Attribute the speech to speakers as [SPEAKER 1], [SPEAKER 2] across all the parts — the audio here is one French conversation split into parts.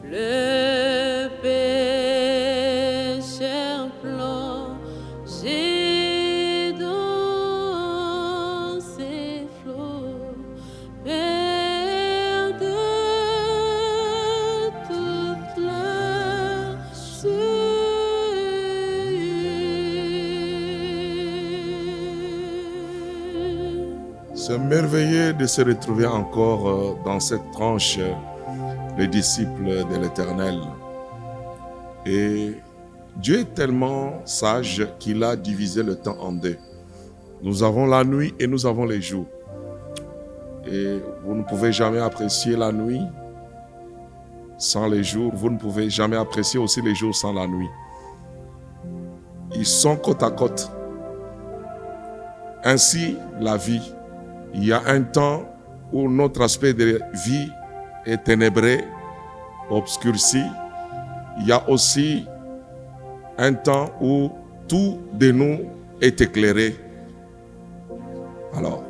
[SPEAKER 1] le pécheur plongé dans ses flots, Père de toute la
[SPEAKER 2] C'est merveilleux de se retrouver encore dans cette tranche, les disciples de l'Éternel. Et Dieu est tellement sage qu'il a divisé le temps en deux. Nous avons la nuit et nous avons les jours. Et vous ne pouvez jamais apprécier la nuit sans les jours. Vous ne pouvez jamais apprécier aussi les jours sans la nuit. Ils sont côte à côte. Ainsi, la vie. Il y a un temps où notre aspect de vie est ténébré, obscurci. Il y a aussi un temps où tout de nous est éclairé. Alors,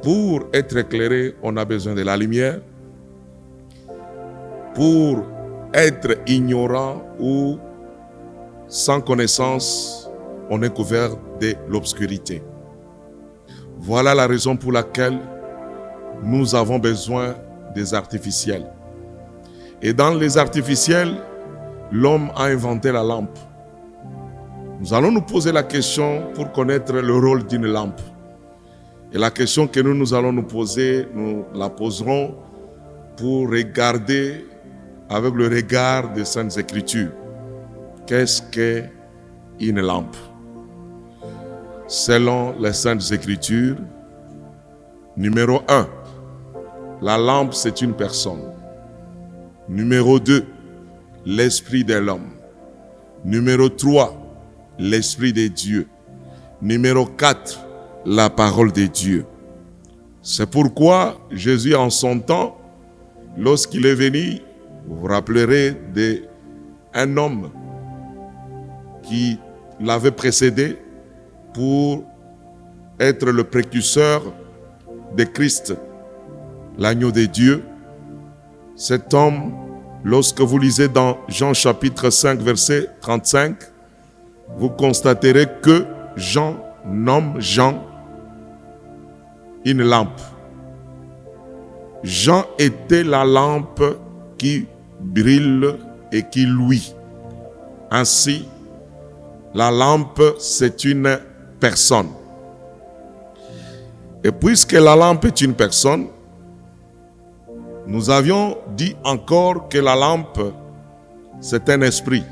[SPEAKER 2] pour être éclairé, on a besoin de la lumière. Pour être ignorant ou sans connaissance, on est couvert de l'obscurité. Voilà la raison pour laquelle nous avons besoin des artificiels. Et dans les artificiels, l'homme a inventé la lampe. Nous allons nous poser la question pour connaître le rôle d'une lampe. Et la question que nous allons nous poser, nous la poserons pour regarder avec le regard des Saintes Écritures. Qu'est-ce qu'une lampe? Selon les Saintes Écritures, numéro 1, la lampe c'est une personne. Numéro 2, l'esprit de l'homme. Numéro 3, l'esprit de Dieu. Numéro 4, la parole de Dieu. C'est pourquoi Jésus en son temps, lorsqu'il est venu, vous vous rappellerez d'un homme qui l'avait précédé pour être le précurseur de Christ, l'agneau de Dieu. Cet homme, lorsque vous lisez dans Jean chapitre 5, verset 35, vous constaterez que Jean nomme Jean une lampe. Jean était la lampe qui brille et qui luit. Ainsi, la lampe, c'est une personne. Et puisque la lampe est une personne, nous avions dit encore que la lampe, c'est un esprit.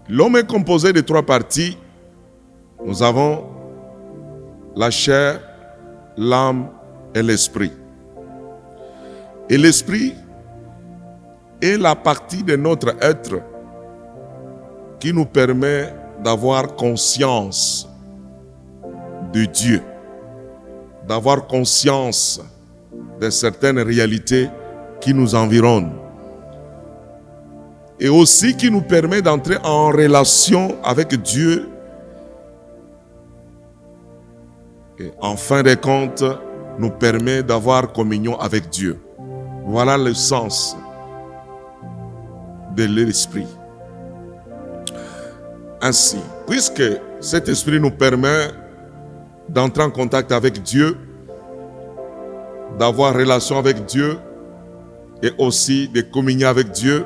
[SPEAKER 2] L'homme est composé de 3 parties. Nous avons la chair, l'âme et l'esprit. Et l'esprit est la partie de notre être qui nous permet d'avoir conscience de Dieu, d'avoir conscience de certaines réalités qui nous environnent et aussi qui nous permet d'entrer en relation avec Dieu et en fin de compte nous permet d'avoir communion avec Dieu. Voilà le sens de l'esprit. Ainsi, puisque cet esprit nous permet d'entrer en contact avec Dieu, d'avoir relation avec Dieu et aussi de communier avec Dieu,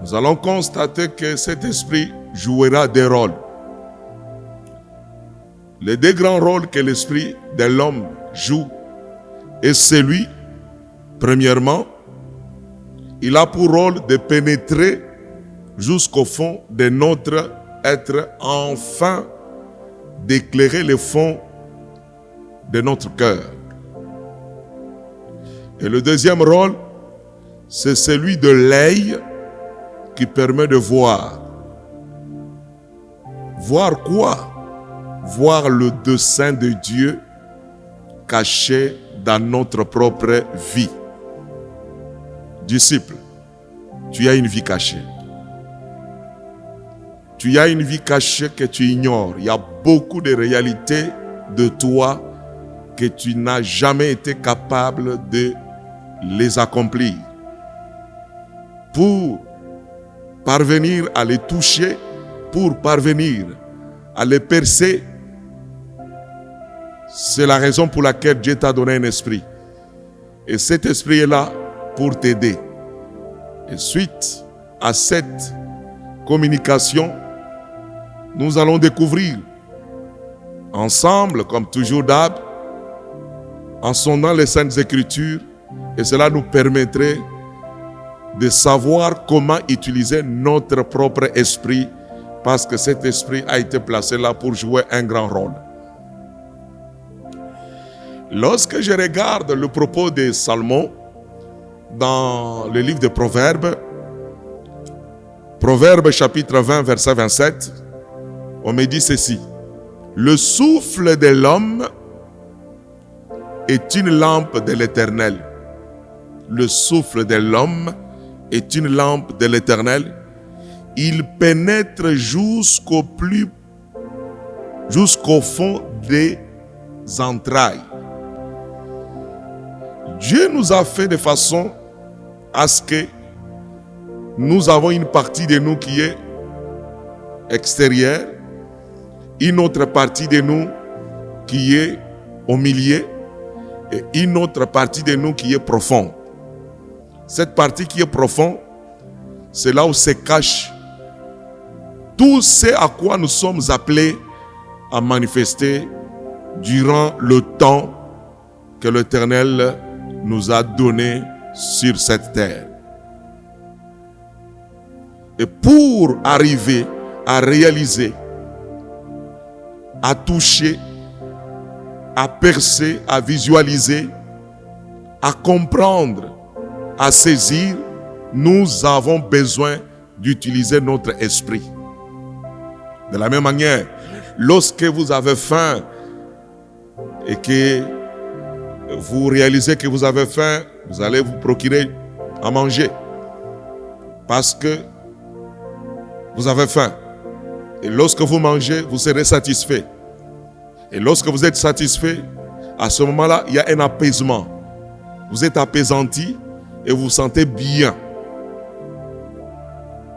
[SPEAKER 2] nous allons constater que cet esprit jouera des rôles. Les 2 grands rôles que l'esprit de l'homme joue est celui, premièrement, il a pour rôle de pénétrer jusqu'au fond de notre être, enfin d'éclairer le fond de notre cœur. Et le deuxième rôle, c'est celui de l'œil qui permet de voir. Voir quoi? Voir le dessein de Dieu caché dans notre propre vie. Disciple, tu as une vie cachée. Tu as une vie cachée que tu ignores. Il y a beaucoup de réalités de toi que tu n'as jamais été capable de les accomplir. Pour parvenir à les toucher, pour parvenir à les percer, c'est la raison pour laquelle Dieu t'a donné un esprit. Et cet esprit est là pour t'aider. Et suite à cette communication, nous allons découvrir ensemble, comme toujours d'hab, en sondant les Saintes Écritures, et cela nous permettrait de savoir comment utiliser notre propre esprit, parce que cet esprit a été placé là pour jouer un grand rôle. Lorsque je regarde le propos de Salomon dans le livre de Proverbes, Proverbes chapitre 20, verset 27, on me dit ceci: le souffle de l'homme est une lampe de l'Éternel. Le souffle de l'homme est une lampe de l'Éternel. Il pénètre jusqu'au fond des entrailles. Dieu nous a fait de façon à ce que nous avons une partie de nous qui est extérieure, une autre partie de nous qui est au milieu et une autre partie de nous qui est profonde. Cette partie qui est profonde, c'est là où se cache tout ce à quoi nous sommes appelés à manifester durant le temps que l'Éternel nous a donné sur cette terre. Et pour arriver à réaliser, à toucher, à percer, à visualiser, à comprendre, à saisir, nous avons besoin d'utiliser notre esprit. De la même manière, lorsque vous avez faim et que vous réalisez que vous avez faim, vous allez vous procurer à manger parce que vous avez faim. Et lorsque vous mangez, vous serez satisfait. Et lorsque vous êtes satisfait, à ce moment-là, il y a un apaisement. Vous êtes apaisanti et vous vous sentez bien.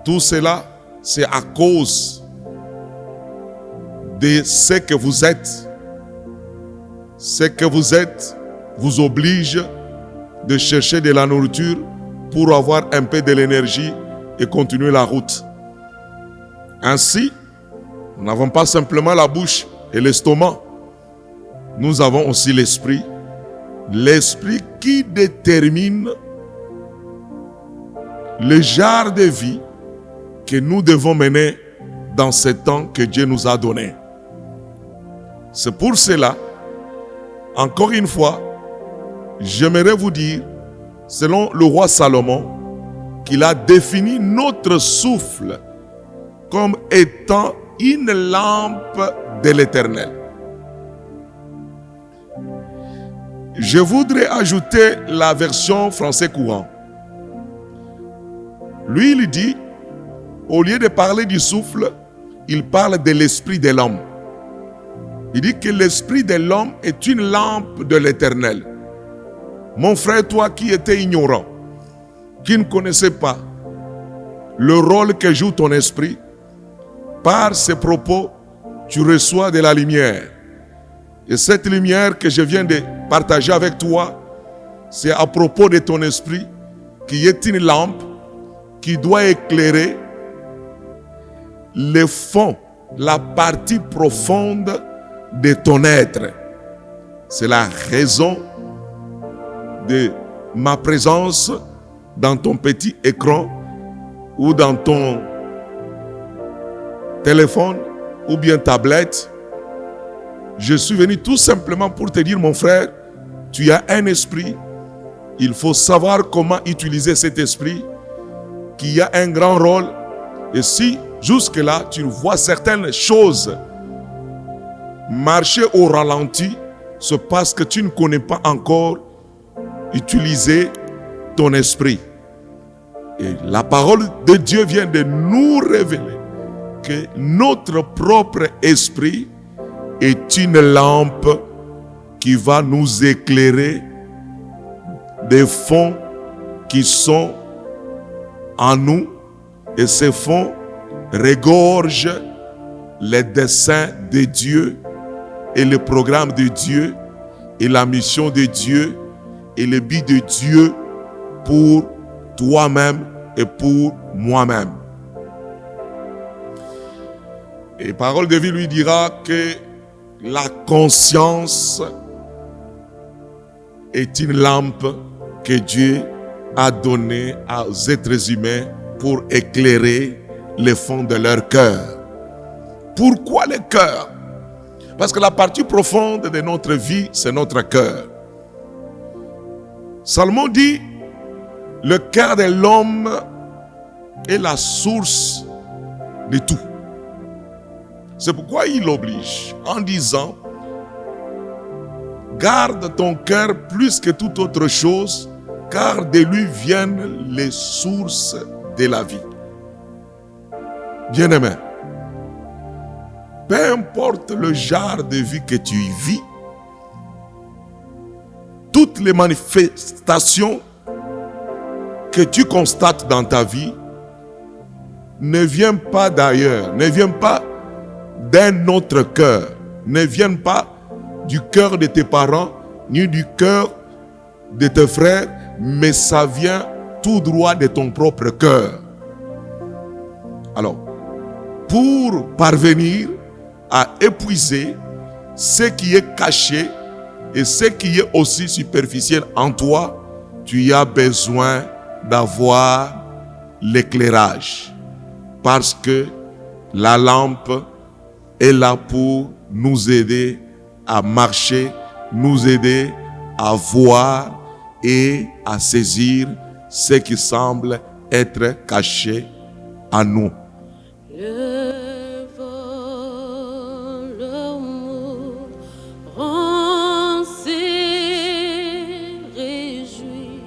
[SPEAKER 2] Tout cela, c'est à cause de ce que vous êtes. Ce que vous êtes vous oblige de chercher de la nourriture pour avoir un peu de l'énergie et continuer la route. Ainsi, nous n'avons pas simplement la bouche et l'estomac. Nous avons aussi l'esprit. L'esprit qui détermine le genre de vie que nous devons mener dans ce temps que Dieu nous a donné. C'est pour cela, encore une fois, j'aimerais vous dire, selon le roi Salomon, qu'il a défini notre souffle comme étant une lampe de l'Éternel. Je voudrais ajouter la version français courant. Lui, il dit, au lieu de parler du souffle, il parle de l'esprit de l'homme. Il dit que l'esprit de l'homme est une lampe de l'Éternel. Mon frère, toi qui étais ignorant, qui ne connaissais pas le rôle que joue ton esprit, par ces propos, tu reçois de la lumière. Et cette lumière que je viens de partager avec toi, c'est à propos de ton esprit, qui est une lampe qui doit éclairer le fond, la partie profonde de ton être. C'est la raison de ma présence dans ton petit écran ou dans ton téléphone ou bien tablette. Je suis venu tout simplement pour te dire, mon frère, tu as un esprit. Il faut savoir comment utiliser cet esprit qui a un grand rôle. Et si jusque-là, tu vois certaines choses marcher au ralenti, c'est parce que tu ne connais pas encore utiliser ton esprit. Et la parole de Dieu vient de nous révéler que notre propre esprit est une lampe qui va nous éclairer des fonds qui sont en nous, et ces fonds regorgent les desseins de Dieu et le programme de Dieu et la mission de Dieu et le but de Dieu pour toi-même et pour moi-même. Et parole de vie lui dira que la conscience est une lampe que Dieu a donnée aux êtres humains pour éclairer les fonds de leur cœur. Pourquoi le cœur? Parce que la partie profonde de notre vie, c'est notre cœur. Salomon dit, le cœur de l'homme est la source de tout. C'est pourquoi il oblige en disant, garde ton cœur plus que toute autre chose, car de lui viennent les sources de la vie. Bien-aimé, peu importe le genre de vie que tu y vis, toutes les manifestations que tu constates dans ta vie ne viennent pas d'ailleurs, ne viennent pas d'un autre cœur, ne viennent pas du cœur de tes parents, ni du cœur de tes frères, mais ça vient tout droit de ton propre cœur. Alors, pour parvenir à épuiser ce qui est caché et ce qui est aussi superficiel en toi, tu as besoin d'avoir l'éclairage. Parce que la lampe est là pour nous aider à marcher, nous aider à voir et à saisir ce qui semble être caché à nous.
[SPEAKER 1] Le vol, le mourant s'est réjoui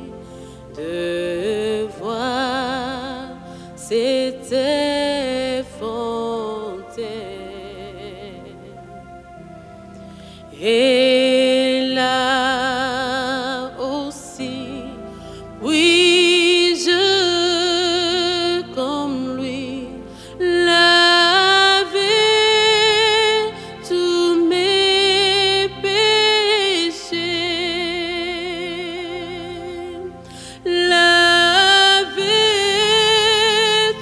[SPEAKER 1] de voir cette fontaine. Et là aussi, puis-je comme lui laver tous mes péchés, laver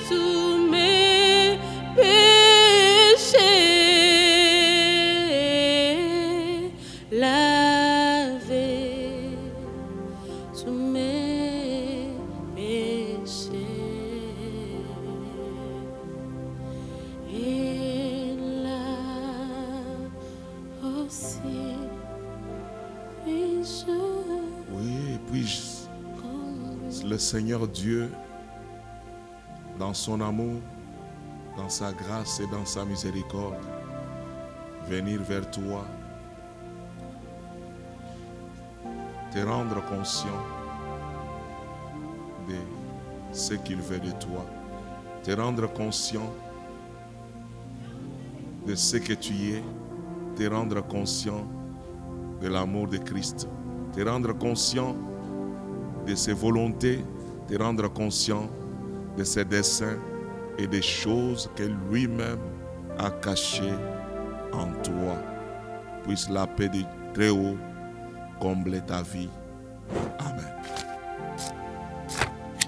[SPEAKER 1] tous mes péchés, laver tous mes péchés. Et là aussi, puis-je
[SPEAKER 2] Oui, et puis
[SPEAKER 1] comme
[SPEAKER 2] le Seigneur Dieu, dans son amour, dans sa grâce et dans sa miséricorde, venir vers toi, te rendre conscient de ce qu'il veut de toi, te rendre conscient de ce que tu es, te rendre conscient de l'amour de Christ, te rendre conscient de ses volontés, te rendre conscient de ses desseins et des choses que lui-même a cachées en toi. Puisse la paix du Très-Haut combler ta vie.